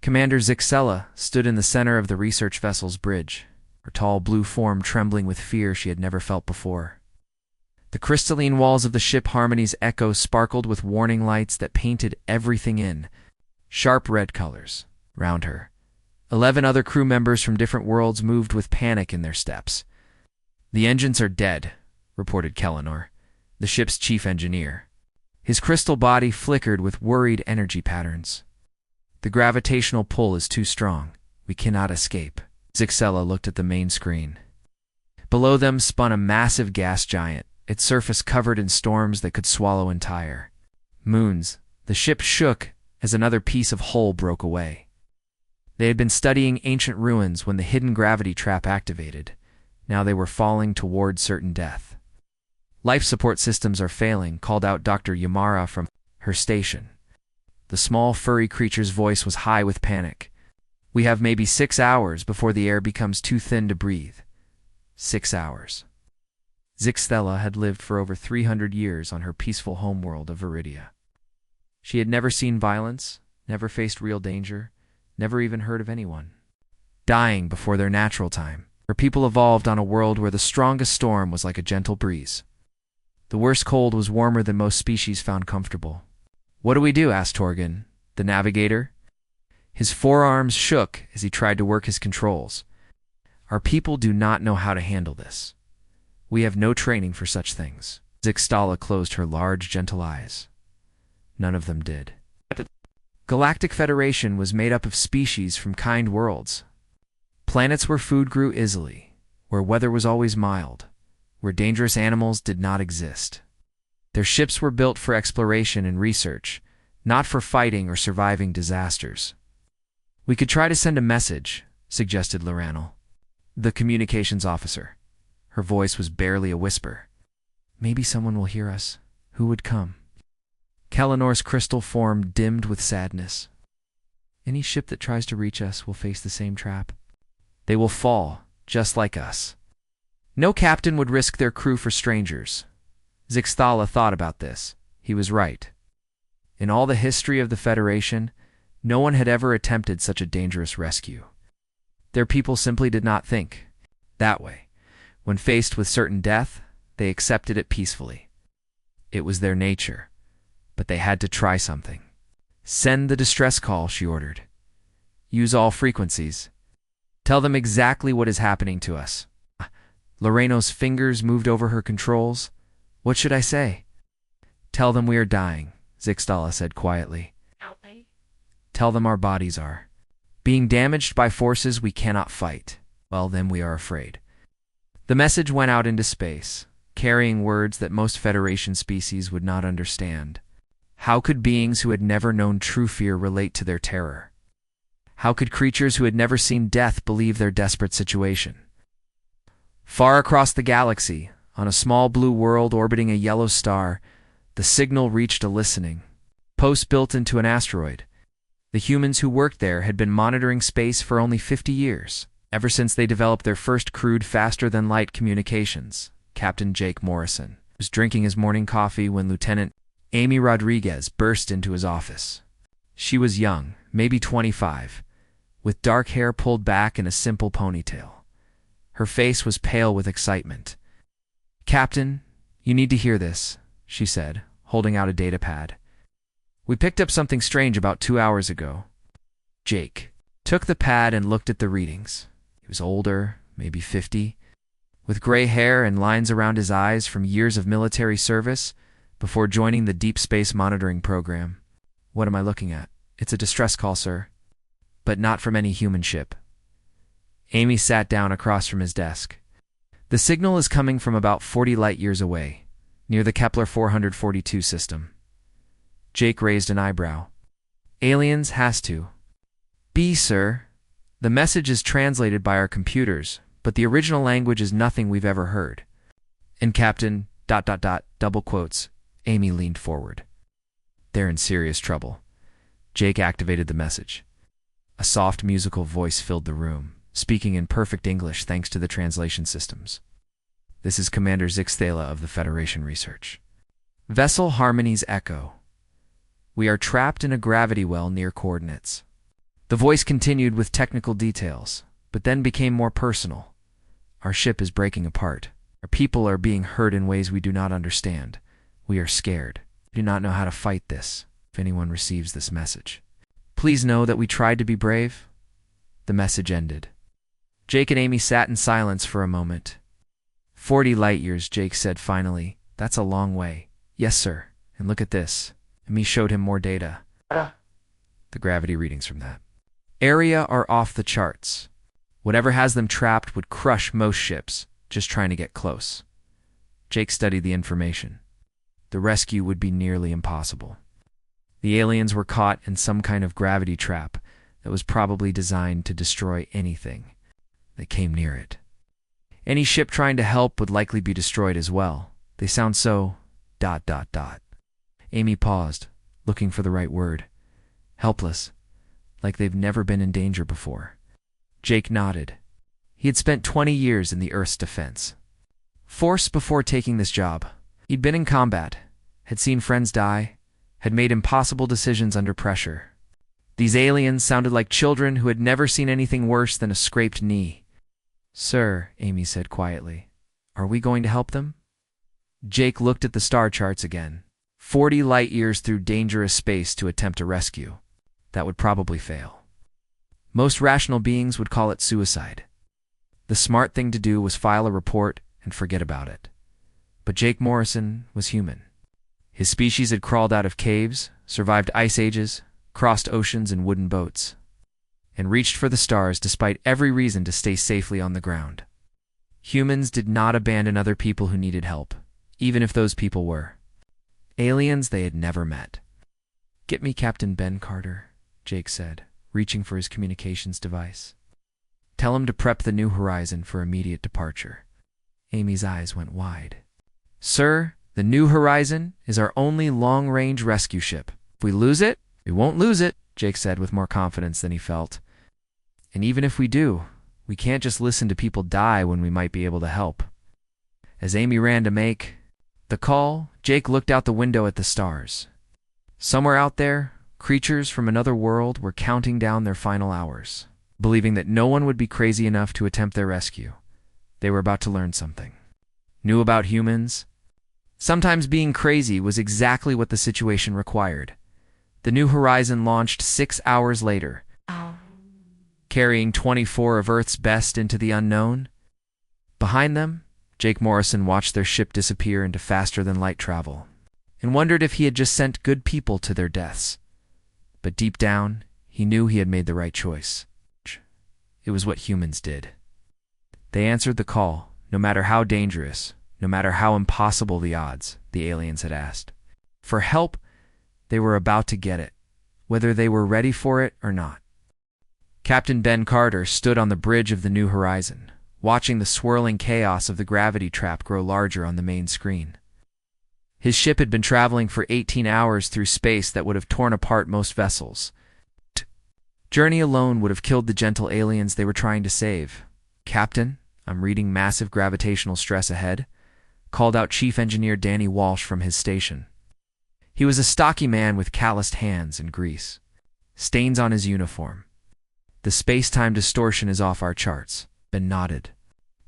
Commander Zixella stood in the center of the research vessel's bridge, her tall blue form trembling with fear she had never felt before. The crystalline walls of the ship Harmony's Echo sparkled with warning lights that painted everything in sharp red colors. Round her, 11 other crew members from different worlds moved with panic in their steps. "The engines are dead," reported Kellinor, the ship's chief engineer. His crystal body flickered with worried energy patterns. "The gravitational pull is too strong. We cannot escape." Zixella looked at the main screen. Below them spun a massive gas giant, its surface covered in storms that could swallow entire moons. The ship shook as another piece of hull broke away. They had been studying ancient ruins when the hidden gravity trap activated. Now they were falling toward certain death. "Life support systems are failing," called out Dr. Yamara from her station. The small furry creature's voice was high with panic. "We have maybe 6 hours before the air becomes too thin to breathe." 6 hours. Zixella had lived for over 300 years on her peaceful homeworld of Viridia. She had never seen violence, never faced real danger, never even heard of anyone dying before their natural time. Her people evolved on a world where the strongest storm was like a gentle breeze. The worst cold was warmer than most species found comfortable. "What do we do?" asked Torgan, the navigator. His forearms shook as he tried to work his controls. "Our people do not know how to handle this. We have no training for such things." Zixtala closed her large, gentle eyes. None of them did. Galactic Federation was made up of species from kind worlds. Planets where food grew easily, where weather was always mild, where dangerous animals did not exist. Their ships were built for exploration and research, not for fighting or surviving disasters. "We could try to send a message," suggested Loranel, the communications officer. Her voice was barely a whisper. "Maybe someone will hear us. Who would come?" Kellinor's crystal form dimmed with sadness. "Any ship that tries to reach us will face the same trap. They will fall, just like us. No captain would risk their crew for strangers." Zixtala thought about this. He was right. In all the history of the Federation, no one had ever attempted such a dangerous rescue. Their people simply did not think that way. When faced with certain death, they accepted it peacefully. It was their nature, but they had to try something. "Send the distress call," she ordered. "Use all frequencies. Tell them exactly what is happening to us." Loreno's fingers moved over her controls. "What should I say?" "Tell them we are dying," Zixtala said quietly. "Tell them our bodies are being damaged by forces we cannot fight. Well, then we are afraid." The message went out into space, carrying words that most Federation species would not understand. How could beings who had never known true fear relate to their terror? How could creatures who had never seen death believe their desperate situation? Far across the galaxy, on a small blue world orbiting a yellow star, the signal reached a listening post built into an asteroid. The humans who worked there had been monitoring space for only 50 years, ever since they developed their first crude faster-than-light communications. Captain Jake Morrison was drinking his morning coffee when Lieutenant Amy Rodriguez burst into his office. She was young, maybe 25, with dark hair pulled back in a simple ponytail. Her face was pale with excitement. "Captain, you need to hear this," she said, holding out a datapad. "We picked up something strange about 2 hours ago." Jake took the pad and looked at the readings. He was older, maybe 50, with gray hair and lines around his eyes from years of military service before joining the Deep Space Monitoring Program. "What am I looking at?" "It's a distress call, sir, but not from any human ship." Amy sat down across from his desk. "The signal is coming from about 40 light-years away, near the Kepler 442 system." Jake raised an eyebrow. "Aliens has to be, sir. The message is translated by our computers, but the original language is nothing we've ever heard." "And Captain ... double quotes." Amy leaned forward. "They're in serious trouble." Jake activated the message. A soft musical voice filled the room, speaking in perfect English thanks to the translation systems. "This is Commander Zixthala of the Federation Research. Vessel Harmony's Echo. We are trapped in a gravity well near coordinates The voice continued with technical details, but then became more personal. Our ship is breaking apart. Our people are being hurt in ways we do not understand. We are scared. We do not know how to fight this. If anyone receives this message, please know that we tried to be brave. The message ended. Jake and Amy sat in silence for a moment. 40 light years, Jake said finally. That's a long way. Yes, sir. And look at this. Amy showed him more data. The gravity readings from that area are off the charts. Whatever has them trapped would crush most ships just trying to get close. Jake studied the information. The rescue would be nearly impossible. The aliens were caught in some kind of gravity trap that was probably designed to destroy anything that came near it. Any ship trying to help would likely be destroyed as well. They sound so... Amy paused, looking for the right word. Helpless, like they've never been in danger before. Jake nodded. He had spent 20 years in the Earth's defense force before taking this job. He'd been in combat, had seen friends die, had made impossible decisions under pressure. These aliens sounded like children who had never seen anything worse than a scraped knee. Sir, Amy said quietly, are we going to help them? Jake looked at the star charts again. 40 light years through dangerous space to attempt a rescue. That would probably fail. Most rational beings would call it suicide. The smart thing to do was file a report and forget about it. But Jake Morrison was human. His species had crawled out of caves, survived ice ages, crossed oceans in wooden boats, and reached for the stars despite every reason to stay safely on the ground. Humans did not abandon other people who needed help, even if those people were aliens they had never met. Get me Captain Ben Carter, Jake said, reaching for his communications device. Tell him to prep the New Horizon for immediate departure. Amy's eyes went wide. Sir, the New Horizon is our only long-range rescue ship. If we lose it, we won't lose it, Jake said with more confidence than he felt. And even if we do, we can't just listen to people die when we might be able to help. As Amy ran to make the call, Jake looked out the window at the stars. Somewhere out there, creatures from another world were counting down their final hours, believing that no one would be crazy enough to attempt their rescue. They were about to learn something new about humans. Sometimes being crazy was exactly what the situation required. The New Horizon launched 6 hours later, carrying 24 of Earth's best into the unknown. Behind them, Jake Morrison watched their ship disappear into faster-than-light travel and wondered if he had just sent good people to their deaths. But deep down, he knew he had made the right choice. It was what humans did. They answered the call, no matter how dangerous, no matter how impossible the odds, the aliens had asked. For help, they were about to get it, whether they were ready for it or not. Captain Ben Carter stood on the bridge of the New Horizon, watching the swirling chaos of the gravity trap grow larger on the main screen. His ship had been traveling for 18 hours through space that would have torn apart most vessels. Journey alone would have killed the gentle aliens they were trying to save. Captain, I'm reading massive gravitational stress ahead, called out Chief Engineer Danny Walsh from his station. He was a stocky man with calloused hands and grease, stains on his uniform. The space-time distortion is off our charts. Ben nodded.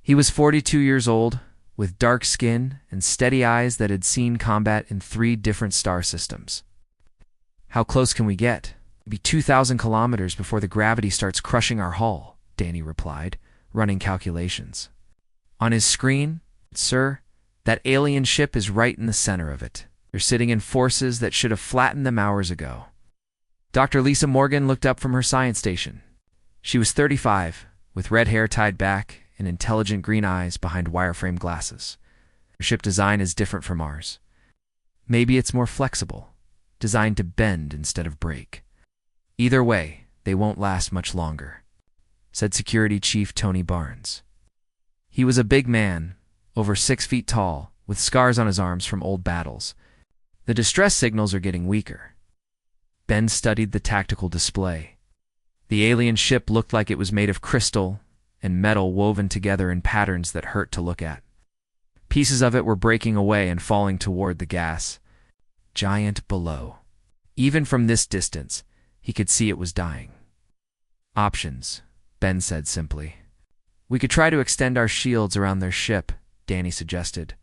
He was 42 years old, with dark skin and steady eyes that had seen combat in 3 different star systems. How close can we get? It'll be 2,000 kilometers before the gravity starts crushing our hull, Danny replied, running calculations. On his screen, sir, that alien ship is right in the center of it. They're sitting in forces that should have flattened them hours ago. Dr. Lisa Morgan looked up from her science station. She was 35, with red hair tied back and intelligent green eyes behind wireframe glasses. Her ship design is different from ours. Maybe it's more flexible, designed to bend instead of break. Either way, they won't last much longer, said Security Chief Tony Barnes. He was a big man, over 6 feet tall, with scars on his arms from old battles. The distress signals are getting weaker. Ben studied the tactical display. The alien ship looked like it was made of crystal and metal woven together in patterns that hurt to look at. Pieces of it were breaking away and falling toward the gas giant below. Even from this distance, he could see it was dying. Options, Ben said simply. We could try to extend our shields around their ship, Danny suggested.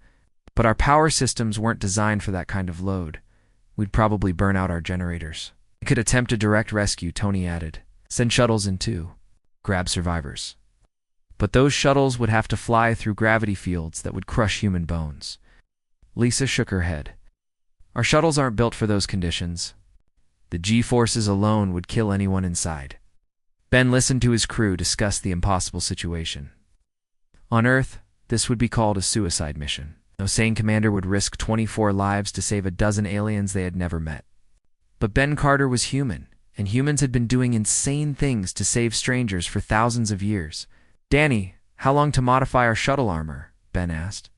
But our power systems weren't designed for that kind of load. We'd probably burn out our generators. We could attempt a direct rescue, Tony added. Send shuttles in too. Grab survivors. But those shuttles would have to fly through gravity fields that would crush human bones. Lisa shook her head. Our shuttles aren't built for those conditions. The G-forces alone would kill anyone inside. Ben listened to his crew discuss the impossible situation. On Earth, this would be called a suicide mission. No sane commander would risk 24 lives to save a dozen aliens they had never met. But Ben Carter was human, and humans had been doing insane things to save strangers for thousands of years. Danny, how long to modify our shuttle armor? Ben asked.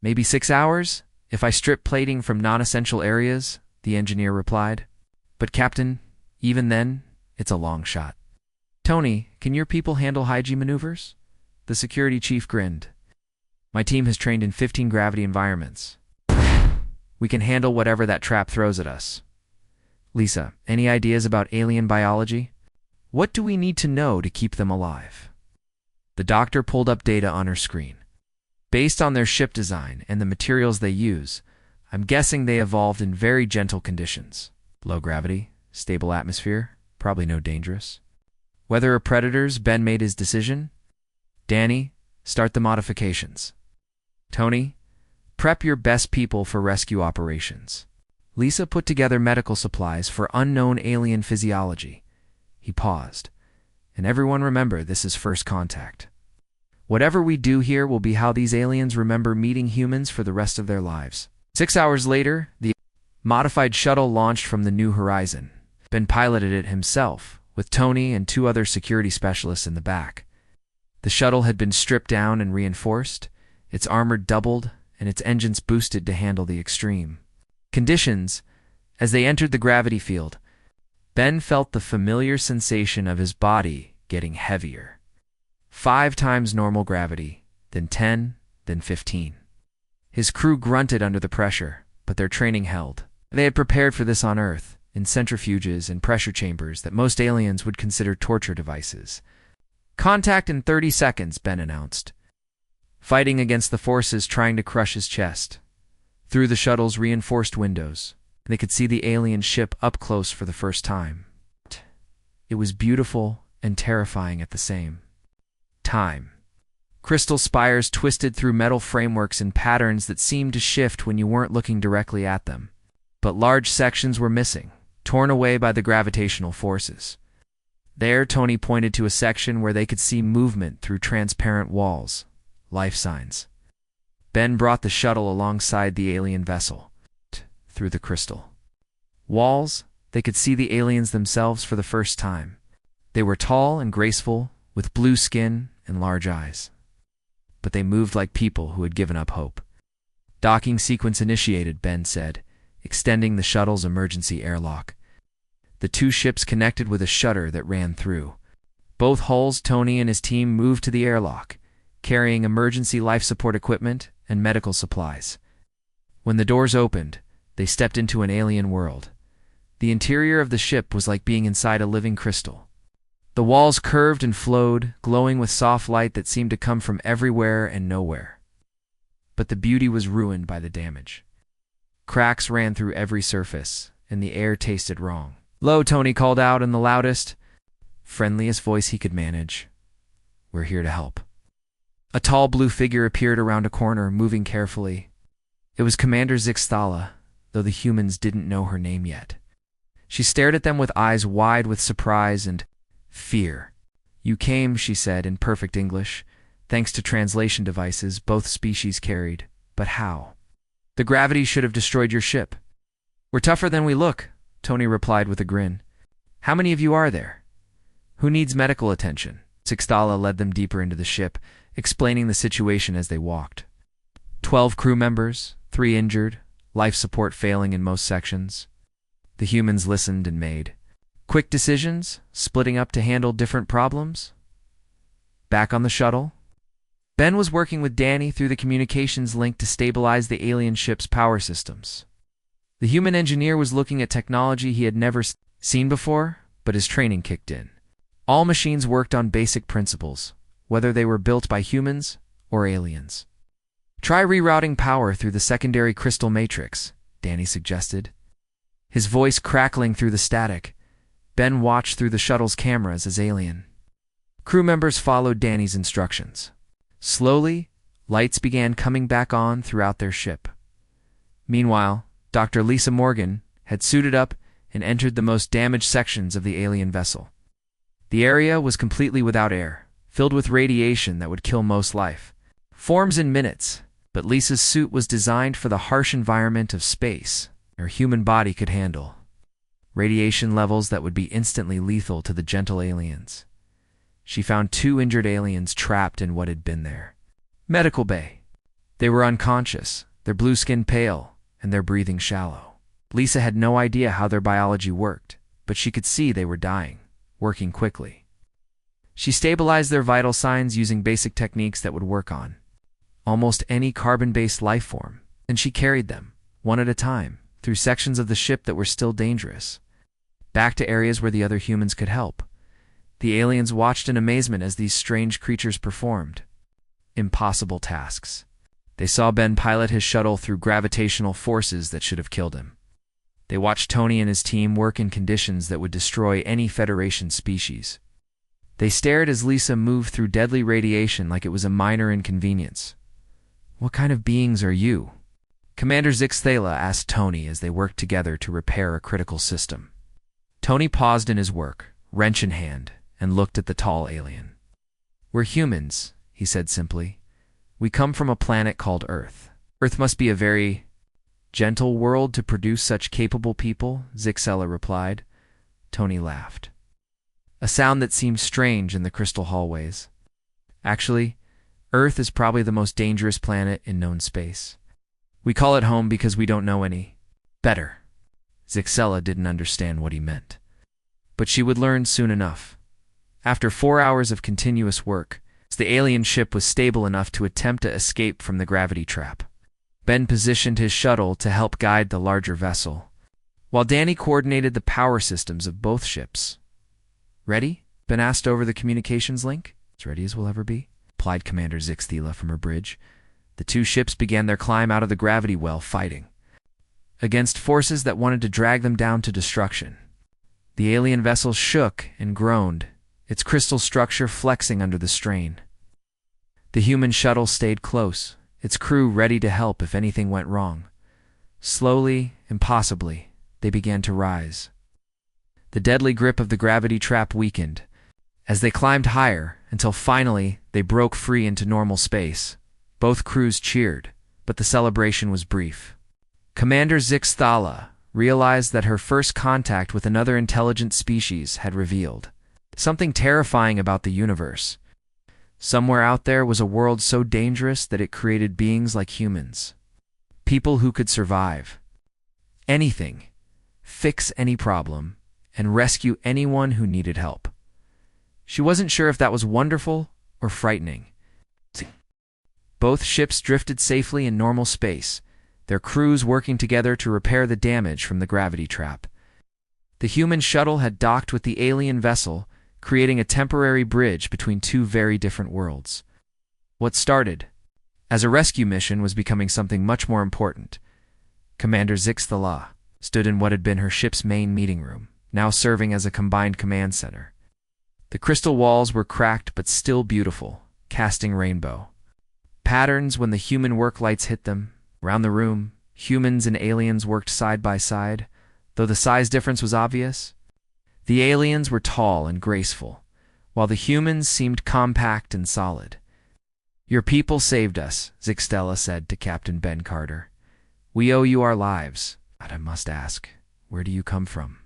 Maybe 6 hours, if I strip plating from non-essential areas, the engineer replied. But Captain, even then, it's a long shot. Tony, can your people handle hygiene maneuvers? The security chief grinned. My team has trained in 15 gravity environments. We can handle whatever that trap throws at us. Lisa, any ideas about alien biology? What do we need to know to keep them alive? The doctor pulled up data on her screen. Based on their ship design and the materials they use, I'm guessing they evolved in very gentle conditions. Low gravity, stable atmosphere, probably no dangerous. Whether or predators, Ben made his decision. Danny, start the modifications. Tony, prep your best people for rescue operations. Lisa put together medical supplies for unknown alien physiology. He paused. And everyone remember, this is first contact. Whatever we do here will be how these aliens remember meeting humans for the rest of their lives. 6 hours later, the modified shuttle launched from the New Horizon. Ben piloted it himself, with Tony and 2 other security specialists in the back. The shuttle had been stripped down and reinforced, its armor doubled, and its engines boosted to handle the extreme conditions. As they entered the gravity field, Ben felt the familiar sensation of his body getting heavier. 5 times normal gravity, then 10, then 15. His crew grunted under the pressure, but their training held. They had prepared for this on Earth, in centrifuges and pressure chambers that most aliens would consider torture devices. Contact in 30 seconds, Ben announced, fighting against the forces trying to crush his chest. Through the shuttle's reinforced windows, they could see the alien ship up close for the first time. It was beautiful and terrifying at the same time. Crystal spires twisted through metal frameworks in patterns that seemed to shift when you weren't looking directly at them. But large sections were missing, torn away by the gravitational forces. There, Tony pointed to a section where they could see movement through transparent walls, life signs. Ben brought the shuttle alongside the alien vessel, through the crystal walls. They could see the aliens themselves for the first time. They were tall and graceful, with blue skin and large eyes. But they moved like people who had given up hope. Docking sequence initiated, Ben said, extending the shuttle's emergency airlock. The 2 ships connected with a shutter that ran through. Both hulls, Tony and his team moved to the airlock, carrying emergency life support equipment and medical supplies. When the doors opened, they stepped into an alien world. The interior of the ship was like being inside a living crystal. The walls curved and flowed, glowing with soft light that seemed to come from everywhere and nowhere. But the beauty was ruined by the damage. Cracks ran through every surface, and the air tasted wrong. "Low," Tony called out in the loudest, friendliest voice he could manage. "We're here to help." A tall blue figure appeared around a corner, moving carefully. It was Commander Zixthala, though the humans didn't know her name yet. She stared at them with eyes wide with surprise and fear. "You came," she said in perfect English, thanks to translation devices both species carried. "But how? The gravity should have destroyed your ship." "We're tougher than we look," Tony replied with a grin. "How many of you are there? Who needs medical attention?" Zixthala led them deeper into the ship, explaining the situation as they walked. 12 crew members, 3 injured, life support failing in most sections. The humans listened and made quick decisions, splitting up to handle different problems. Back on the shuttle, Ben was working with Danny through the communications link to stabilize the alien ship's power systems. The human engineer was looking at technology he had never seen before, but his training kicked in. All machines worked on basic principles, whether they were built by humans or aliens. Try rerouting power through the secondary crystal matrix, Danny suggested. His voice crackling through the static. Ben watched through the shuttle's cameras as alien crew members followed Danny's instructions. Slowly, lights began coming back on throughout their ship. Meanwhile, Dr. Lisa Morgan had suited up and entered the most damaged sections of the alien vessel. The area was completely without air, filled with radiation that would kill most life. Forms in minutes, but Lisa's suit was designed for the harsh environment of space her human body could handle. Radiation levels that would be instantly lethal to the gentle aliens. She found 2 injured aliens trapped in what had been their medical bay. They were unconscious, their blue skin pale, and their breathing shallow. Lisa had no idea how their biology worked, but she could see they were dying, working quickly. She stabilized their vital signs using basic techniques that would work on almost any carbon-based life form, and she carried them, one at a time, through sections of the ship that were still dangerous, back to areas where the other humans could help. The aliens watched in amazement as these strange creatures performed impossible tasks. They saw Ben pilot his shuttle through gravitational forces that should have killed him. They watched Tony and his team work in conditions that would destroy any Federation species. They stared as Lisa moved through deadly radiation like it was a minor inconvenience. "What kind of beings are you?" Commander Zixthala asked Tony as they worked together to repair a critical system. Tony paused in his work, wrench in hand, and looked at the tall alien. "We're humans," he said simply. "We come from a planet called Earth. Earth must be a very gentle world to produce such capable people," Zixthala replied. Tony laughed, a sound that seemed strange in the crystal hallways. "Actually, Earth is probably the most dangerous planet in known space. We call it home because we don't know any better." Zixthala didn't understand what he meant, but she would learn soon enough. After 4 hours of continuous work, the alien ship was stable enough to attempt to escape from the gravity trap. Ben positioned his shuttle to help guide the larger vessel, while Danny coordinated the power systems of both ships. "Ready?" Ben asked over the communications link. "As ready as we'll ever be," replied Commander Zixthala from her bridge. The 2 ships began their climb out of the gravity well, fighting against forces that wanted to drag them down to destruction. The alien vessel shook and groaned, its crystal structure flexing under the strain. The human shuttle stayed close, its crew ready to help if anything went wrong. Slowly, impossibly, they began to rise. The deadly grip of the gravity trap weakened as they climbed higher until finally they broke free into normal space. Both crews cheered, but the celebration was brief. Commander Zixthala realized that her first contact with another intelligent species had revealed something terrifying about the universe. Somewhere out there was a world so dangerous that it created beings like humans. People who could survive anything, fix any problem, and rescue anyone who needed help. She wasn't sure if that was wonderful or frightening. Both ships drifted safely in normal space, their crews working together to repair the damage from the gravity trap. The human shuttle had docked with the alien vessel, creating a temporary bridge between 2 very different worlds. What started as a rescue mission was becoming something much more important. Commander Zixthala stood in what had been her ship's main meeting room, now serving as a combined command center. The crystal walls were cracked but still beautiful, casting rainbow patterns when the human work lights hit them. Around the room, humans and aliens worked side by side, though the size difference was obvious. The aliens were tall and graceful, while the humans seemed compact and solid. "Your people saved us," Zixthala said to Captain Ben Carter. "We owe you our lives. But I must ask, where do you come from?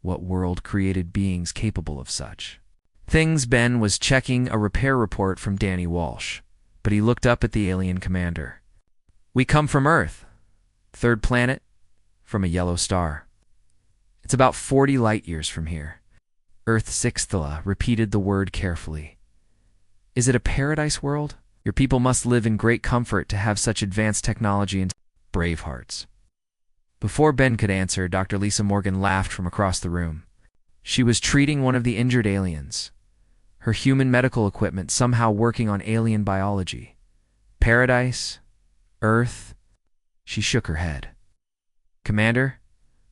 What world created beings capable of such things?" Ben was checking a repair report from Danny Walsh, but he looked up at the alien commander. "We come from Earth, 3rd planet, from a yellow star. It's about 40 light years from here." Earth Zixthala repeated the word carefully. "Is it a paradise world? Your people must live in great comfort to have such advanced technology and brave hearts." Before Ben could answer, Dr. Lisa Morgan laughed from across the room. She was treating one of the injured aliens, her human medical equipment somehow working on alien biology. Paradise? Earth? She shook her head. Commander,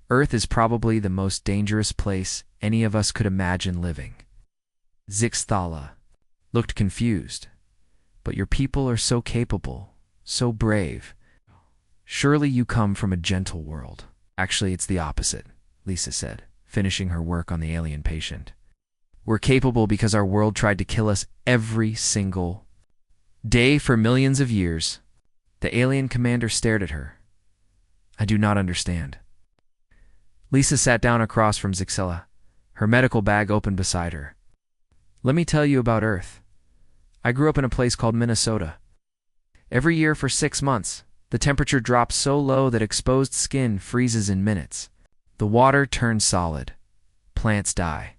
Earth is probably the most dangerous place any of us could imagine living. Zixthala looked confused. But your people are so capable, so brave. Surely you come from a gentle world. Actually, it's the opposite, Lisa said, finishing her work on the alien patient. We're capable because our world tried to kill us every single day for millions of years. The alien commander stared at her. I do not understand. Lisa sat down across from Zixthala, her medical bag open beside her. Let me tell you about Earth. I grew up in a place called Minnesota. Every year for 6 months, the temperature drops so low that exposed skin freezes in minutes. The water turns solid. Plants die.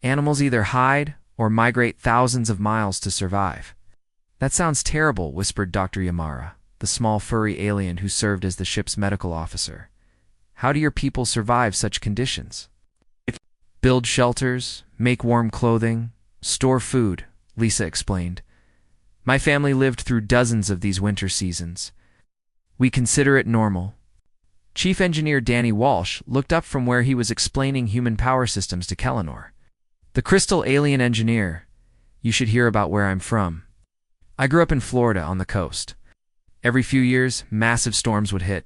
Animals either hide or migrate thousands of miles to survive. That sounds terrible, whispered Dr. Yamara, the small furry alien who served as the ship's medical officer. How do your people survive such conditions? Build shelters, make warm clothing, store food, Lisa explained. My family lived through dozens of these winter seasons. We consider it normal. Chief Engineer Danny Walsh looked up from where he was explaining human power systems to Kellinor. The crystal alien engineer. You should hear about where I'm from. I grew up in Florida on the coast. Every few years, massive storms would hit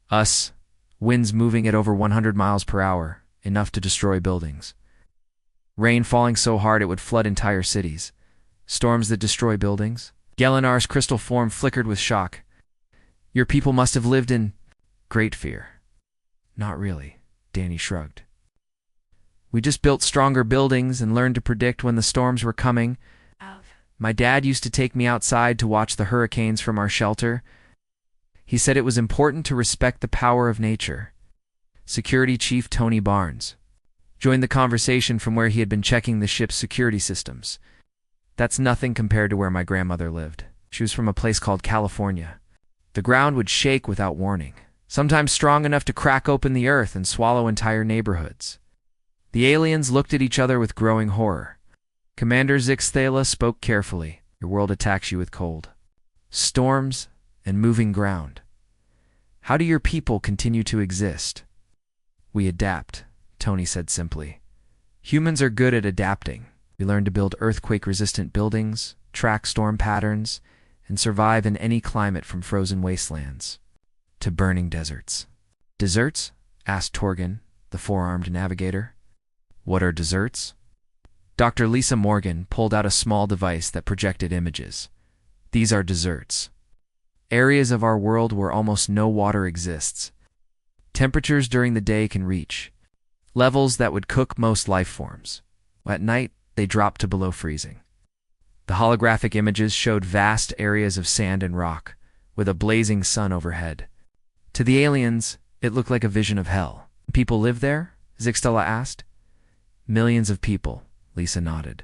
us, winds moving at over 100 miles per hour, enough to destroy buildings. Rain falling so hard it would flood entire cities. Storms that destroy buildings. Gelinar's crystal form flickered with shock. Your people must have lived in great fear. Not really, Danny shrugged. We just built stronger buildings and learned to predict when the storms were coming. My dad used to take me outside to watch the hurricanes from our shelter. He said it was important to respect the power of nature. Security Chief Tony Barnes joined the conversation from where he had been checking the ship's security systems. That's nothing compared to where my grandmother lived. She was from a place called California. The ground would shake without warning, sometimes strong enough to crack open the earth and swallow entire neighborhoods. The aliens looked at each other with growing horror. Commander Zixthala spoke carefully. Your world attacks you with cold, storms, and moving ground. How do your people continue to exist? We adapt, Tony said simply. Humans are good at adapting. We learn to build earthquake-resistant buildings, track storm patterns, and survive in any climate from frozen wastelands to burning deserts. Deserts? Asked Torgan, the four-armed navigator. What are deserts? Dr. Lisa Morgan pulled out a small device that projected images. These are deserts. Areas of our world where almost no water exists. Temperatures during the day can reach levels that would cook most life forms. At night, they drop to below freezing. The holographic images showed vast areas of sand and rock, with a blazing sun overhead. To the aliens, it looked like a vision of hell. People live there? Zixthala asked. Millions of people, Lisa nodded.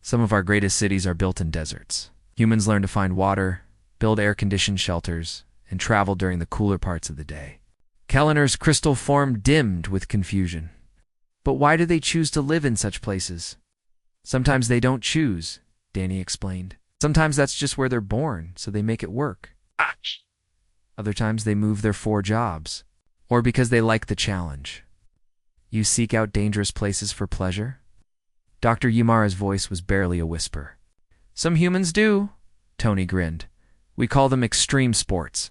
Some of our greatest cities are built in deserts. Humans learn to find water, build air-conditioned shelters, and travel during the cooler parts of the day. Kellinor's crystal form dimmed with confusion. But why do they choose to live in such places? Sometimes they don't choose, Danny explained. Sometimes that's just where they're born, so they make it work. Other times they move there for jobs, or because they like the challenge. You seek out dangerous places for pleasure? Dr. Yamara's voice was barely a whisper. Some humans do, Tony grinned. We call them extreme sports.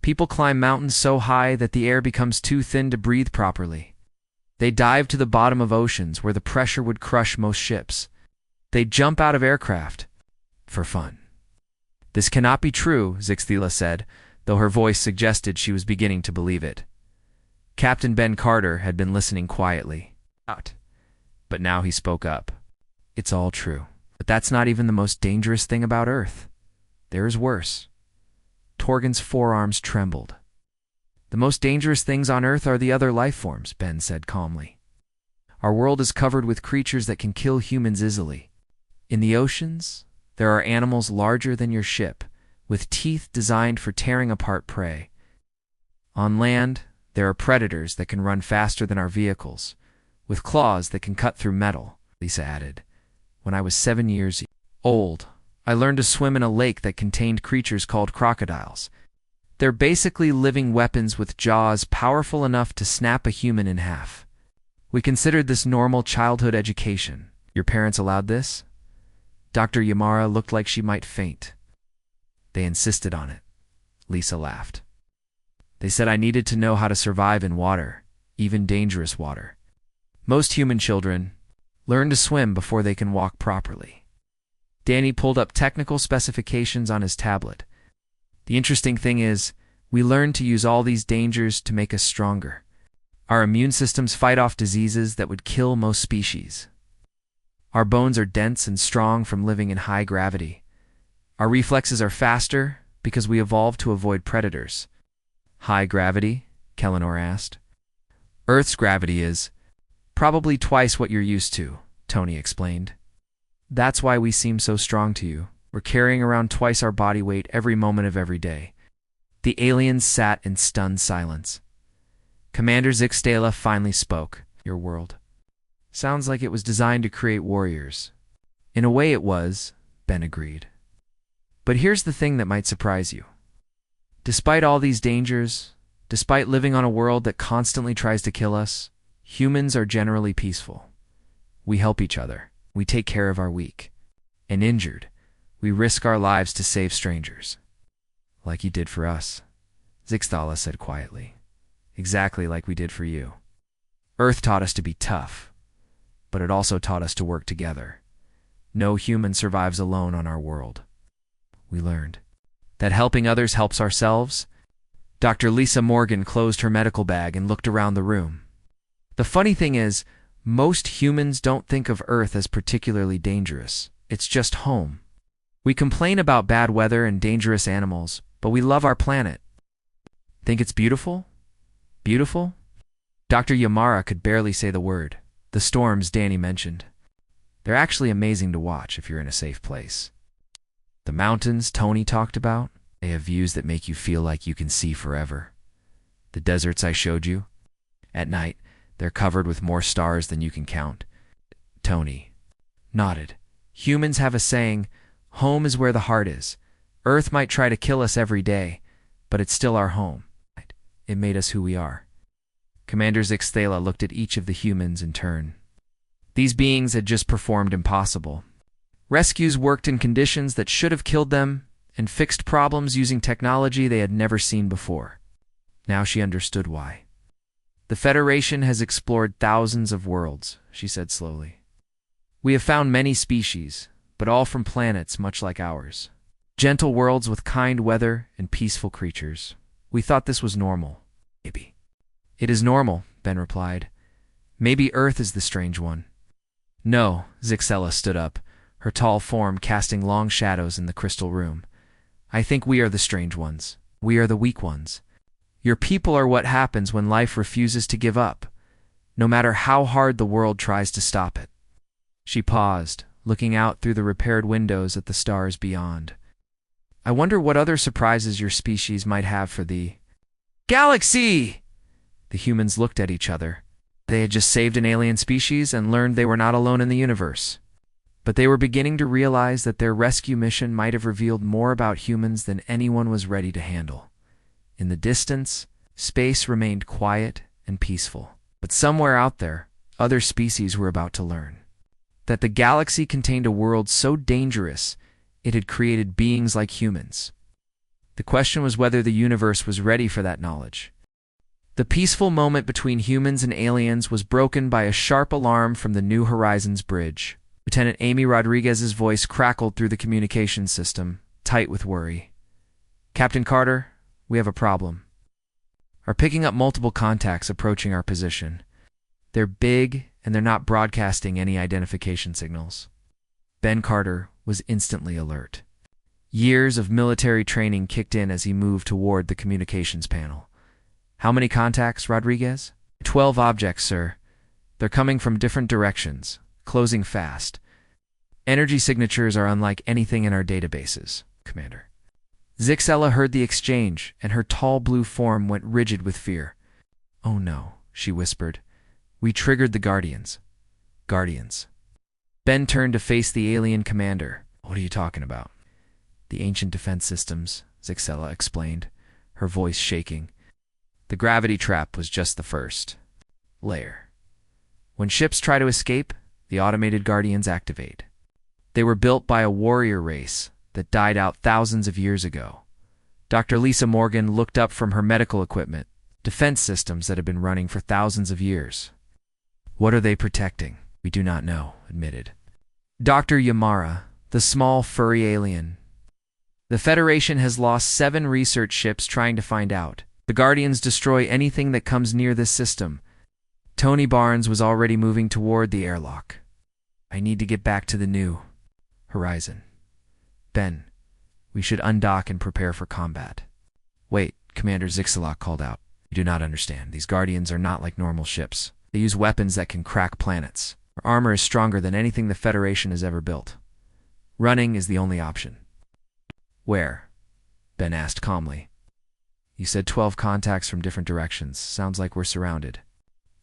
People climb mountains so high that the air becomes too thin to breathe properly. They dive to the bottom of oceans where the pressure would crush most ships. They jump out of aircraft for fun. This cannot be true, Zixthala said, though her voice suggested she was beginning to believe it. Captain Ben Carter had been listening quietly. But now he spoke up. It's all true. But that's not even the most dangerous thing about Earth. There is worse. Torgan's forearms trembled. The most dangerous things on Earth are the other life forms, Ben said calmly. Our world is covered with creatures that can kill humans easily. In the oceans, there are animals larger than your ship, with teeth designed for tearing apart prey. On land, there are predators that can run faster than our vehicles, with claws that can cut through metal, Lisa added. When I was 7 years old, I learned to swim in a lake that contained creatures called crocodiles. They're basically living weapons with jaws powerful enough to snap a human in half. We considered this normal childhood education. Your parents allowed this? Dr. Yamara looked like she might faint. They insisted on it. Lisa laughed. They said I needed to know how to survive in water, even dangerous water. Most human children learn to swim before they can walk properly. Danny pulled up technical specifications on his tablet. The interesting thing is, we learned to use all these dangers to make us stronger. Our immune systems fight off diseases that would kill most species. Our bones are dense and strong from living in high gravity. Our reflexes are faster because we evolved to avoid predators. High gravity? Kellinor asked. Earth's gravity is probably twice what you're used to, Tony explained. That's why we seem so strong to you. We're carrying around twice our body weight every moment of every day. The aliens sat in stunned silence. Commander Zixtala finally spoke. Your world. Sounds like it was designed to create warriors. In a way it was, Ben agreed. But here's the thing that might surprise you. Despite all these dangers, despite living on a world that constantly tries to kill us, humans are generally peaceful. We help each other. We take care of our weak and injured. We risk our lives to save strangers. Like you did for us, Zixtala said quietly. Exactly like we did for you. Earth taught us to be tough, but it also taught us to work together. No human survives alone on our world. We learned that helping others helps ourselves. Dr. Lisa Morgan closed her medical bag and looked around the room. The funny thing is, most humans don't think of Earth as particularly dangerous. It's just home. We complain about bad weather and dangerous animals, but we love our planet. Think it's beautiful? Beautiful? Dr. Yamara could barely say the word. The storms Danny mentioned. They're actually amazing to watch if you're in a safe place. The mountains Tony talked about, they have views that make you feel like you can see forever. The deserts I showed you, at night, they're covered with more stars than you can count. Tony nodded. Humans have a saying, home is where the heart is. Earth might try to kill us every day, but it's still our home. It made us who we are. Commander Zixtala looked at each of the humans in turn. These beings had just performed impossible. Rescues worked in conditions that should have killed them and fixed problems using technology they had never seen before. Now she understood why. The Federation has explored thousands of worlds, she said slowly. We have found many species, but all from planets much like ours. Gentle worlds with kind weather and peaceful creatures. We thought this was normal. Maybe. It is normal, Ben replied. Maybe Earth is the strange one. No, Zixtala stood up, her tall form casting long shadows in the crystal room. I think we are the strange ones. We are the weak ones. Your people are what happens when life refuses to give up, no matter how hard the world tries to stop it. She paused, looking out through the repaired windows at the stars beyond. I wonder what other surprises your species might have for the galaxy! The humans looked at each other. They had just saved an alien species and learned they were not alone in the universe. But they were beginning to realize that their rescue mission might have revealed more about humans than anyone was ready to handle. In the distance, space remained quiet and peaceful. But somewhere out there, other species were about to learn that the galaxy contained a world so dangerous it had created beings like humans. The question was whether the universe was ready for that knowledge. The peaceful moment between humans and aliens was broken by a sharp alarm from the New Horizons bridge. Lieutenant Amy Rodriguez's voice crackled through the communications system, tight with worry. Captain Carter, we have a problem. Are picking up multiple contacts approaching our position. They're big, and they're not broadcasting any identification signals. Ben Carter was instantly alert. Years of military training kicked in as he moved toward the communications panel. How many contacts, Rodriguez? 12 objects, sir. They're coming from different directions, closing fast. Energy signatures are unlike anything in our databases, Commander. Zixtala heard the exchange, and her tall blue form went rigid with fear. Oh no, she whispered. We triggered the Guardians. Guardians. Ben turned to face the alien commander. What are you talking about? The ancient defense systems, Zixella explained, her voice shaking. The gravity trap was just the first layer. When ships try to escape, the automated Guardians activate. They were built by a warrior race that died out thousands of years ago. Dr. Lisa Morgan looked up from her medical equipment, defense systems that had been running for thousands of years. What are they protecting? We do not know, admitted Dr. Yamara, the small, furry alien. The Federation has lost 7 research ships trying to find out. The Guardians destroy anything that comes near this system. Tony Barnes was already moving toward the airlock. I need to get back to the new horizon. Ben, we should undock and prepare for combat. Wait, Commander Zixelok called out. You do not understand. These Guardians are not like normal ships. They use weapons that can crack planets. Our armor is stronger than anything the Federation has ever built. Running is the only option. Where? Ben asked calmly. You said 12 contacts from different directions. Sounds like we're surrounded.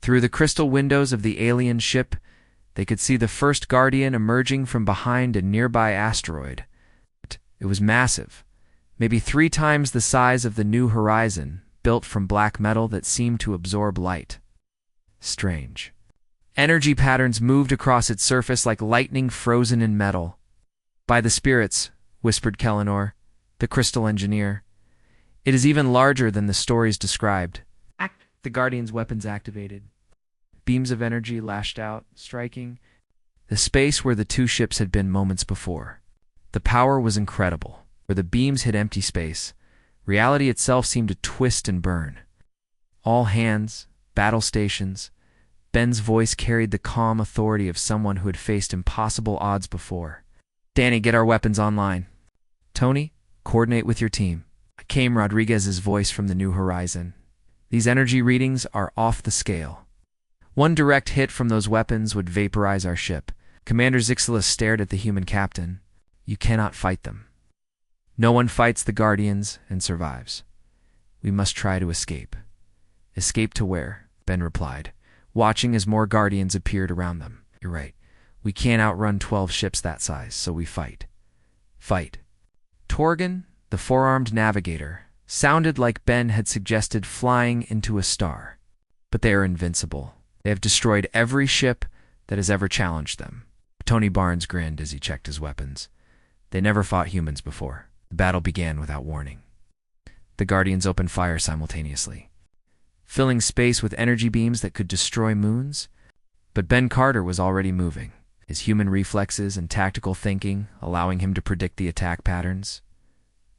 Through the crystal windows of the alien ship, they could see the first Guardian emerging from behind a nearby asteroid. It was massive, maybe 3 times the size of the New Horizon, built from black metal that seemed to absorb light. Strange. Energy patterns moved across its surface like lightning frozen in metal. By the spirits, whispered Kellinor, the crystal engineer. It is even larger than the stories described. The Guardian's weapons activated. Beams of energy lashed out, striking the space where the 2 ships had been moments before. The power was incredible. Where the beams hit empty space, reality itself seemed to twist and burn. All hands, battle stations. Ben's voice carried the calm authority of someone who had faced impossible odds before. Danny, get our weapons online. Tony, coordinate with your team. Came Rodriguez's voice from the New Horizon. These energy readings are off the scale. One direct hit from those weapons would vaporize our ship. Commander Zixela stared at the human captain. You cannot fight them. No one fights the Guardians and survives. We must try to escape. Escape to where? Ben replied, watching as more Guardians appeared around them. You're right. We can't outrun 12 ships that size, so we fight. Fight. Torgan, the 4-armed navigator, sounded like Ben had suggested flying into a star. But they are invincible. They have destroyed every ship that has ever challenged them. Tony Barnes grinned as he checked his weapons. They never fought humans before. The battle began without warning. The Guardians opened fire simultaneously, filling space with energy beams that could destroy moons. But Ben Carter was already moving, his human reflexes and tactical thinking allowing him to predict the attack patterns.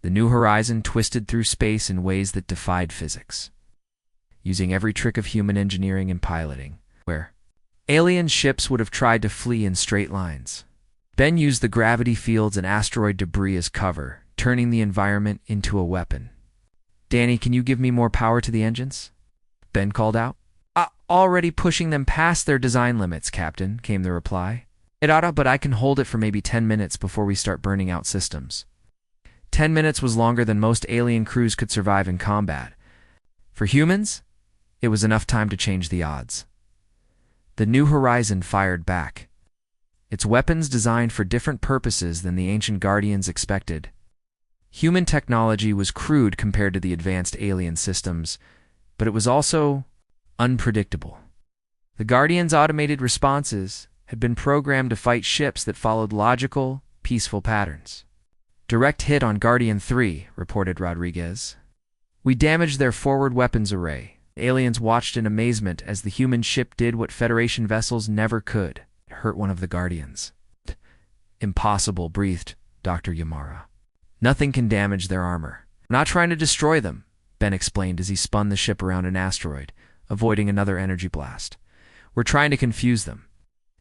The New Horizon twisted through space in ways that defied physics, using every trick of human engineering and piloting, where alien ships would have tried to flee in straight lines. Ben used the gravity fields and asteroid debris as cover, turning the environment into a weapon. Danny, can you give me more power to the engines? Ben called out. Already pushing them past their design limits, Captain, came the reply. It oughta, but I can hold it for maybe 10 minutes before we start burning out systems. 10 minutes was longer than most alien crews could survive in combat. For humans, it was enough time to change the odds. The New Horizon fired back, its weapons designed for different purposes than the ancient Guardians expected. Human technology was crude compared to the advanced alien systems, but it was also unpredictable. The Guardians' automated responses had been programmed to fight ships that followed logical, peaceful patterns. Direct hit on Guardian 3, reported Rodriguez. We damaged their forward weapons array. The aliens watched in amazement as the human ship did what Federation vessels never could. It hurt one of the Guardians. Impossible, breathed Dr. Yamara. Nothing can damage their armor. I'm not trying to destroy them, Ben explained as he spun the ship around an asteroid, avoiding another energy blast. We're trying to confuse them.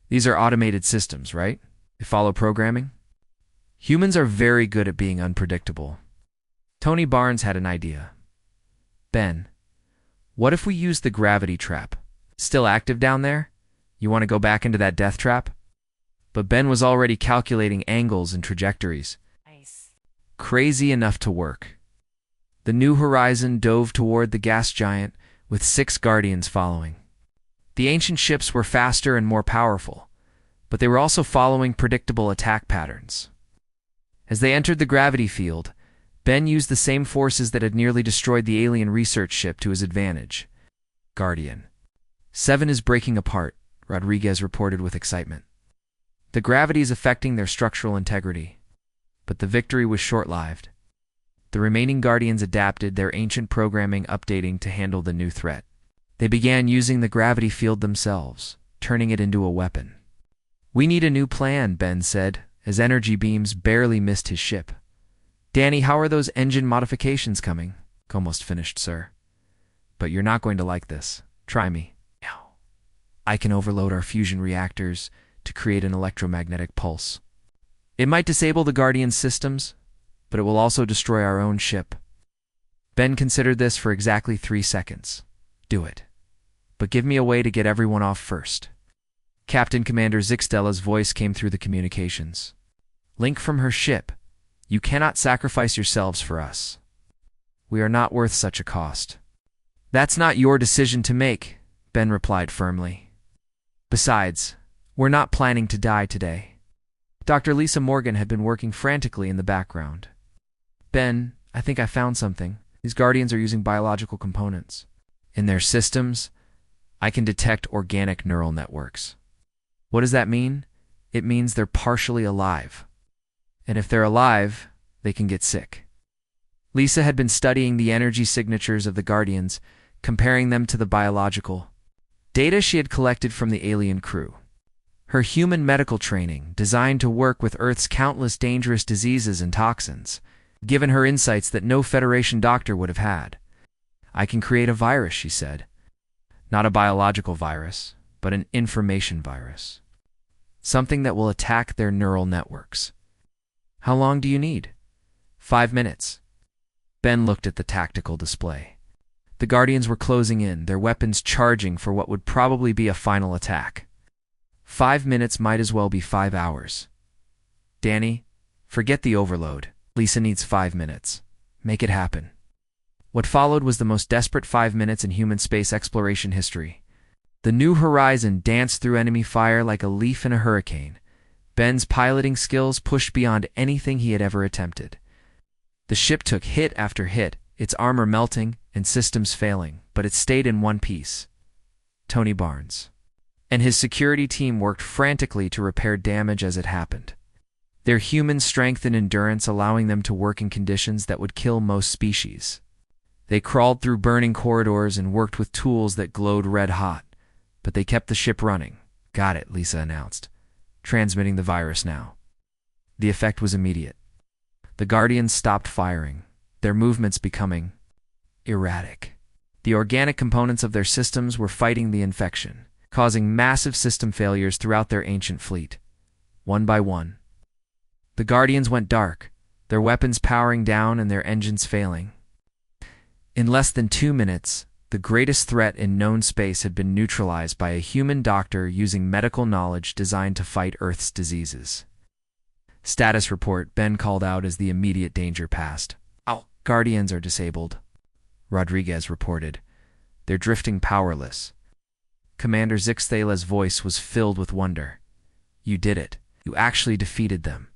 These are automated systems, right? They follow programming? Humans are very good at being unpredictable. Tony Barnes had an idea. Ben, what if we use the gravity trap? Still active down there? You want to go back into that death trap? But Ben was already calculating angles and trajectories. Nice. Crazy enough to work. The New Horizon dove toward the gas giant, with 6 Guardians following. The ancient ships were faster and more powerful, but they were also following predictable attack patterns. As they entered the gravity field, Ben used the same forces that had nearly destroyed the alien research ship to his advantage. Guardian 7 is breaking apart, Rodriguez reported with excitement. The gravity is affecting their structural integrity, but the victory was short-lived. The remaining Guardians adapted their ancient programming updating to handle the new threat. They began using the gravity field themselves, turning it into a weapon. "We need a new plan," Ben said, as energy beams barely missed his ship. "Danny, how are those engine modifications coming?" "Almost finished, sir. But you're not going to like this. Try me." "No. I can overload our fusion reactors to create an electromagnetic pulse. It might disable the Guardian systems, but it will also destroy our own ship." Ben considered this for exactly 3 seconds. "Do it. But give me a way to get everyone off first." Captain Commander Zixtella's voice came through the communications. "Link from her ship. You cannot sacrifice yourselves for us. We are not worth such a cost." "That's not your decision to make," Ben replied firmly. "Besides, we're not planning to die today." Dr. Lisa Morgan had been working frantically in the background. "Ben, I think I found something. These Guardians are using biological components. In their systems, I can detect organic neural networks." "What does that mean?" "It means they're partially alive. And if they're alive, they can get sick." Lisa had been studying the energy signatures of the Guardians, comparing them to the biological data she had collected from the alien crew. Her human medical training, designed to work with Earth's countless dangerous diseases and toxins, given her insights that no Federation doctor would have had. "I can create a virus," she said. "Not a biological virus, but an information virus. Something that will attack their neural networks." "How long do you need?" 5 minutes. Ben looked at the tactical display. The Guardians were closing in, their weapons charging for what would probably be a final attack. 5 minutes might as well be 5 hours. "Danny, forget the overload. Lisa needs 5 minutes. Make it happen." What followed was the most desperate 5 minutes in human space exploration history. The New Horizon danced through enemy fire like a leaf in a hurricane. Ben's piloting skills pushed beyond anything he had ever attempted. The ship took hit after hit, its armor melting and systems failing, but it stayed in one piece. Tony Barnes and his security team worked frantically to repair damage as it happened. Their human strength and endurance allowing them to work in conditions that would kill most species. They crawled through burning corridors and worked with tools that glowed red hot, but they kept the ship running. "Got it," Lisa announced. "Transmitting the virus now." The effect was immediate. The Guardians stopped firing, their movements becoming erratic. The organic components of their systems were fighting the infection, causing massive system failures throughout their ancient fleet. One by one, the Guardians went dark, their weapons powering down and their engines failing. In less than 2 minutes, the greatest threat in known space had been neutralized by a human doctor using medical knowledge designed to fight Earth's diseases. "Status report," Ben called out as the immediate danger passed. "Our Guardians are disabled," Rodriguez reported. "They're drifting powerless." Commander Zixtela's voice was filled with wonder. "You did it. You actually defeated them.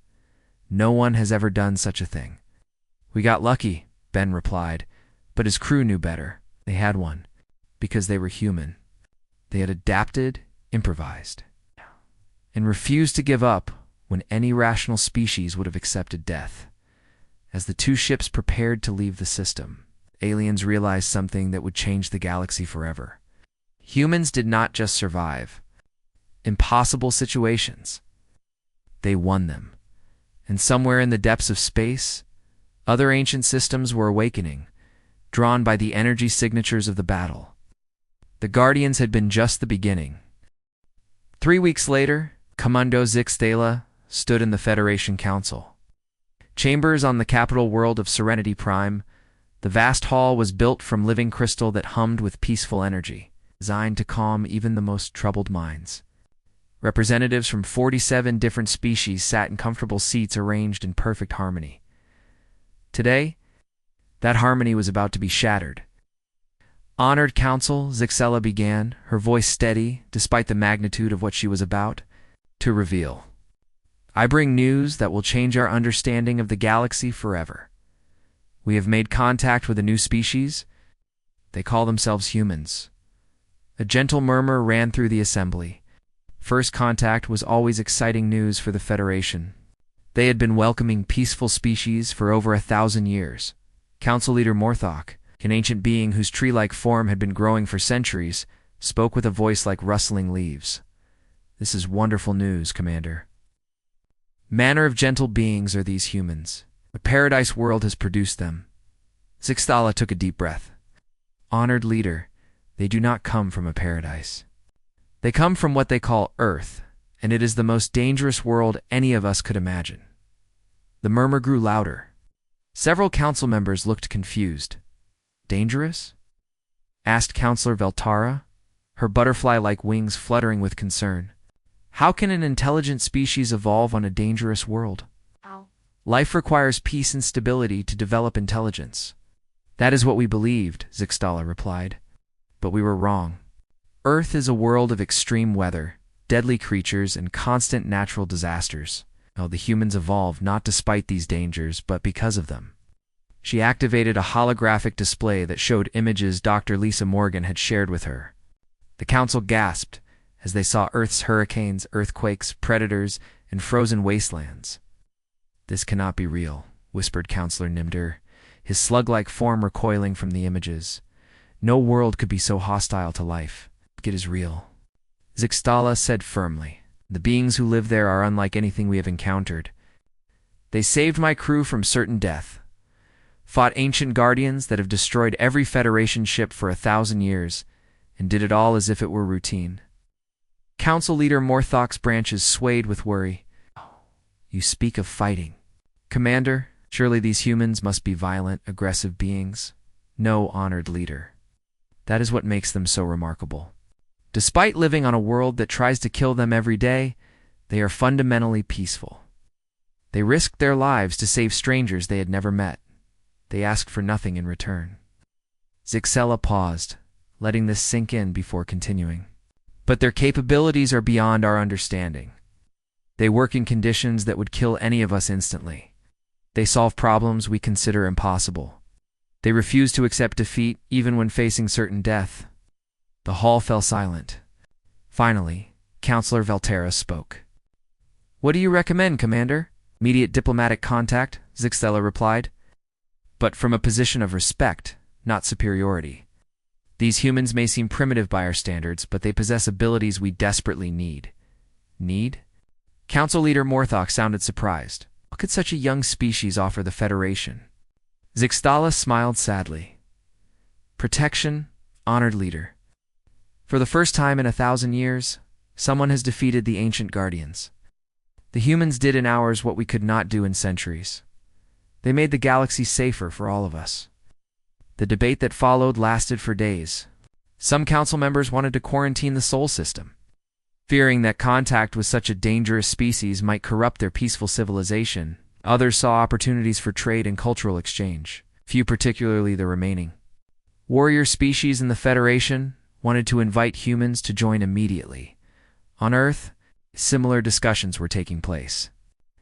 No one has ever done such a thing." "We got lucky," Ben replied, but his crew knew better. They had one, because they were human. They had adapted, improvised, and refused to give up when any rational species would have accepted death. As the 2 ships prepared to leave the system, aliens realized something that would change the galaxy forever. Humans did not just survive impossible situations. They won them. And somewhere in the depths of space, other ancient systems were awakening, drawn by the energy signatures of the battle. The Guardians had been just the beginning. 3 weeks later, Commander Zixtela stood in the Federation Council. Chambers on the capital world of Serenity Prime, the vast hall was built from living crystal that hummed with peaceful energy, designed to calm even the most troubled minds. Representatives from 47 different species sat in comfortable seats arranged in perfect harmony. Today, that harmony was about to be shattered. Honored Council, Zixella began, her voice steady, despite the magnitude of what she was about to reveal. I bring news that will change our understanding of the galaxy forever. We have made contact with a new species. They call themselves humans. A gentle murmur ran through the assembly. First contact was always exciting news for the Federation. They had been welcoming peaceful species for over 1,000 years. Council leader Morthok, an ancient being whose tree-like form had been growing for centuries, spoke with a voice like rustling leaves. This is wonderful news, Commander. Manner of gentle beings are these humans. A paradise world has produced them. Zixtala took a deep breath. Honored leader, they do not come from a paradise. They come from what they call Earth, and it is the most dangerous world any of us could imagine. The murmur grew louder. Several council members looked confused. Dangerous? Asked Councillor Veltara, her butterfly-like wings fluttering with concern. How can an intelligent species evolve on a dangerous world? Life requires peace and stability to develop intelligence. That is what we believed, Zixtala replied. But we were wrong. Earth is a world of extreme weather, deadly creatures, and constant natural disasters. Oh, the humans evolved not despite these dangers, but because of them. She activated a holographic display that showed images Dr. Lisa Morgan had shared with her. The council gasped as they saw Earth's hurricanes, earthquakes, predators, and frozen wastelands. This cannot be real, whispered Councillor Nimder, his slug-like form recoiling from the images. No world could be so hostile to life. It is real. Zixtala said firmly. The beings who live there are unlike anything we have encountered. They saved my crew from certain death, fought ancient guardians that have destroyed every Federation ship for 1,000 years, and did it all as if it were routine. Council leader Morthok's branches swayed with worry. You speak of fighting. Commander, surely these humans must be violent, aggressive beings. No, honored leader. That is what makes them so remarkable. Despite living on a world that tries to kill them every day, they are fundamentally peaceful. They risked their lives to save strangers they had never met. They asked for nothing in return. Zixella paused, letting this sink in before continuing. But their capabilities are beyond our understanding. They work in conditions that would kill any of us instantly. They solve problems we consider impossible. They refuse to accept defeat even when facing certain death. The hall fell silent. Finally, Councillor Veltara spoke. What do you recommend, Commander? Immediate diplomatic contact, Zixella replied. But from a position of respect, not superiority. These humans may seem primitive by our standards, but they possess abilities we desperately need. Need? Council leader Morthok sounded surprised. What could such a young species offer the Federation? Zixtala smiled sadly. Protection, honored leader. For the first time in 1,000 years, someone has defeated the ancient guardians. The humans did in hours what we could not do in centuries. They made the galaxy safer for all of us. The debate that followed lasted for days. Some council members wanted to quarantine the Sol system, fearing that contact with such a dangerous species might corrupt their peaceful civilization. Others saw opportunities for trade and cultural exchange, few particularly the remaining. Warrior species in the Federation wanted to invite humans to join immediately. On Earth, similar discussions were taking place.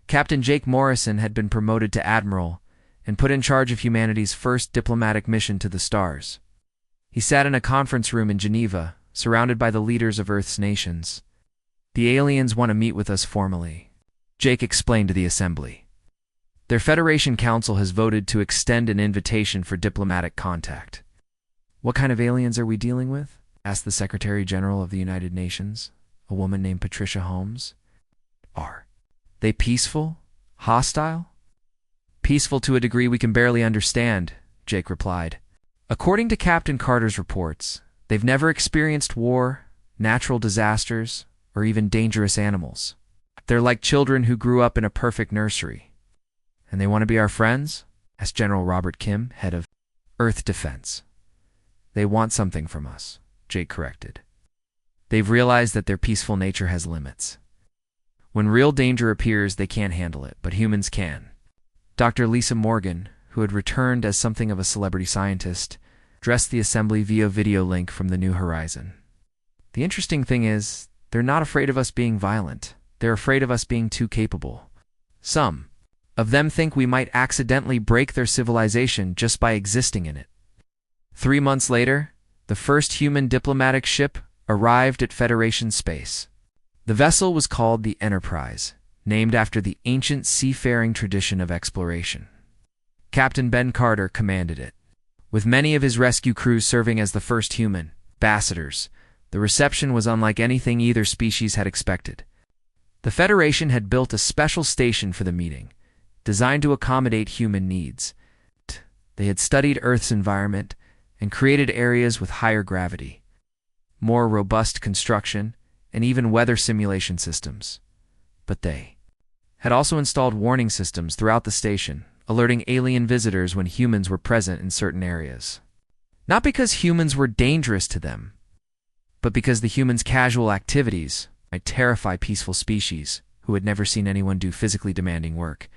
Captain Jake Morrison had been promoted to Admiral and put in charge of humanity's first diplomatic mission to the stars. He sat in a conference room in Geneva, surrounded by the leaders of Earth's nations. The aliens want to meet with us formally, Jake explained to the assembly. Their Federation Council has voted to extend an invitation for diplomatic contact. What kind of aliens are we dealing with? Asked the Secretary General of the United Nations, a woman named Patricia Holmes. Are they peaceful? Hostile? Peaceful to a degree we can barely understand, Jake replied. According to Captain Carter's reports, they've never experienced war, natural disasters, or even dangerous animals. They're like children who grew up in a perfect nursery. And they want to be our friends? Asked General Robert Kim, head of Earth Defense. They want something from us, Jake corrected. They've realized that their peaceful nature has limits. When real danger appears, they can't handle it, but humans can. Dr. Lisa Morgan, who had returned as something of a celebrity scientist, addressed the assembly via video link from the New Horizon. The interesting thing is, they're not afraid of us being violent. They're afraid of us being too capable. Some of them think we might accidentally break their civilization just by existing in it. 3 months later, the first human diplomatic ship arrived at Federation space. The vessel was called the Enterprise, named after the ancient seafaring tradition of exploration. Captain Ben Carter commanded it. With many of his rescue crews serving as the first human ambassadors, the reception was unlike anything either species had expected. The Federation had built a special station for the meeting, designed to accommodate human needs. They had studied Earth's environment and created areas with higher gravity, more robust construction, and even weather simulation systems. But they had also installed warning systems throughout the station, alerting alien visitors when humans were present in certain areas. Not because humans were dangerous to them, but because the humans' casual activities might terrify peaceful species who had never seen anyone do physically demanding work.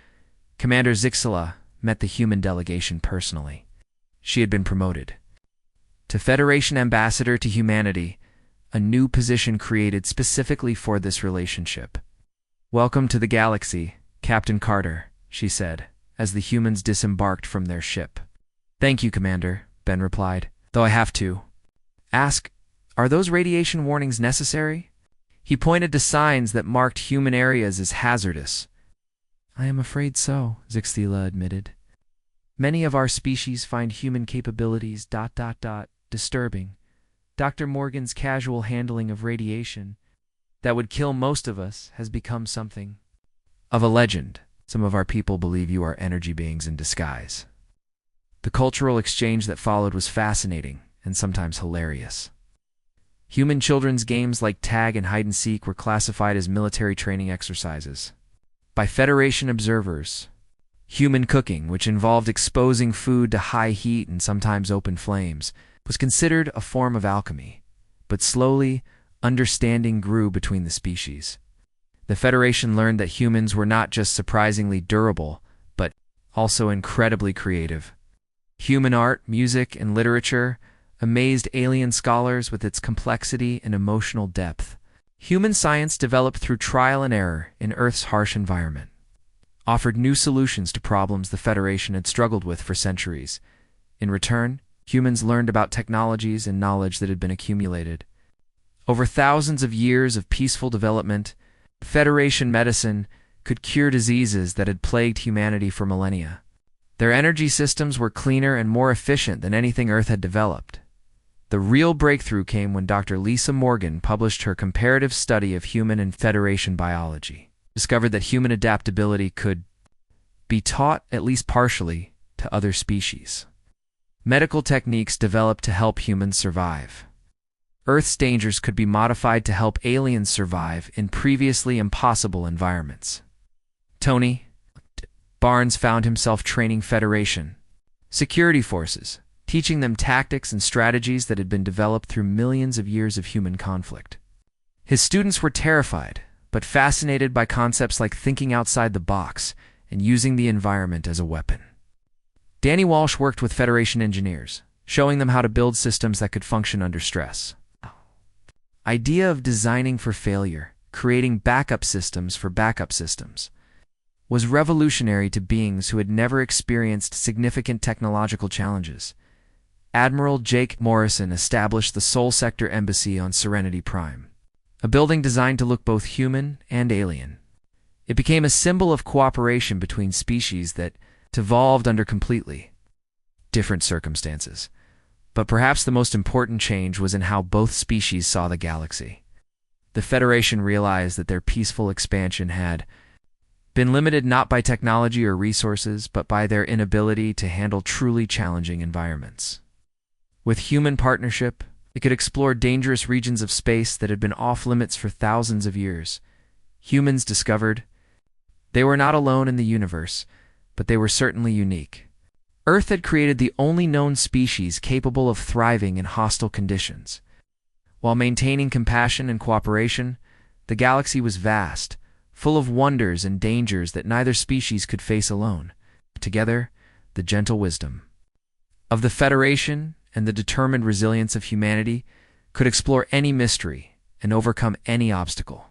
Commander Zixala met the human delegation personally. She had been promoted to Federation Ambassador to Humanity, a new position created specifically for this relationship. "Welcome to the galaxy, Captain Carter," she said, as the humans disembarked from their ship. "Thank you, Commander," Ben replied, "though I have to ask, are those radiation warnings necessary?" He pointed to signs that marked human areas as hazardous. "I am afraid so," Zixila admitted. "Many of our species find human capabilities ... disturbing. Dr. Morgan's casual handling of radiation that would kill most of us has become something of a legend. Some of our people believe you are energy beings in disguise." The cultural exchange that followed was fascinating and sometimes hilarious. Human children's games like tag and hide-and-seek were classified as military training exercises by Federation observers. Human cooking, which involved exposing food to high heat and sometimes open flames, was considered a form of alchemy, but slowly, understanding grew between the species. The Federation learned that humans were not just surprisingly durable, but also incredibly creative. Human art, music, and literature amazed alien scholars with its complexity and emotional depth. Human science developed through trial and error in Earth's harsh environment offered new solutions to problems the Federation had struggled with for centuries. In return, humans learned about technologies and knowledge that had been accumulated over thousands of years of peaceful development. Federation medicine could cure diseases that had plagued humanity for millennia. Their energy systems were cleaner and more efficient than anything Earth had developed. The real breakthrough came when Dr. Lisa Morgan published her comparative study of human and Federation biology, discovered that human adaptability could be taught, at least partially, to other species. Medical techniques developed to help humans survive. Earth's dangers could be modified to help aliens survive in previously impossible environments. Tony Barnes found himself training Federation security forces, teaching them tactics and strategies that had been developed through millions of years of human conflict. His students were terrified, but fascinated by concepts like thinking outside the box and using the environment as a weapon. Danny Walsh worked with Federation engineers, showing them how to build systems that could function under stress. Idea of designing for failure, creating backup systems for backup systems, was revolutionary to beings who had never experienced significant technological challenges. Admiral Jake Morrison established the Sol Sector Embassy on Serenity Prime, a building designed to look both human and alien. It became a symbol of cooperation between species that evolved under completely different circumstances. But perhaps the most important change was in how both species saw the galaxy. The Federation realized that their peaceful expansion had been limited not by technology or resources, but by their inability to handle truly challenging environments. With human partnership, it could explore dangerous regions of space that had been off-limits for thousands of years. Humans discovered they were not alone in the universe, but they were certainly unique. Earth had created the only known species capable of thriving in hostile conditions. While maintaining compassion and cooperation, the galaxy was vast, full of wonders and dangers that neither species could face alone. Together, the gentle wisdom of the Federation and the determined resilience of humanity could explore any mystery and overcome any obstacle.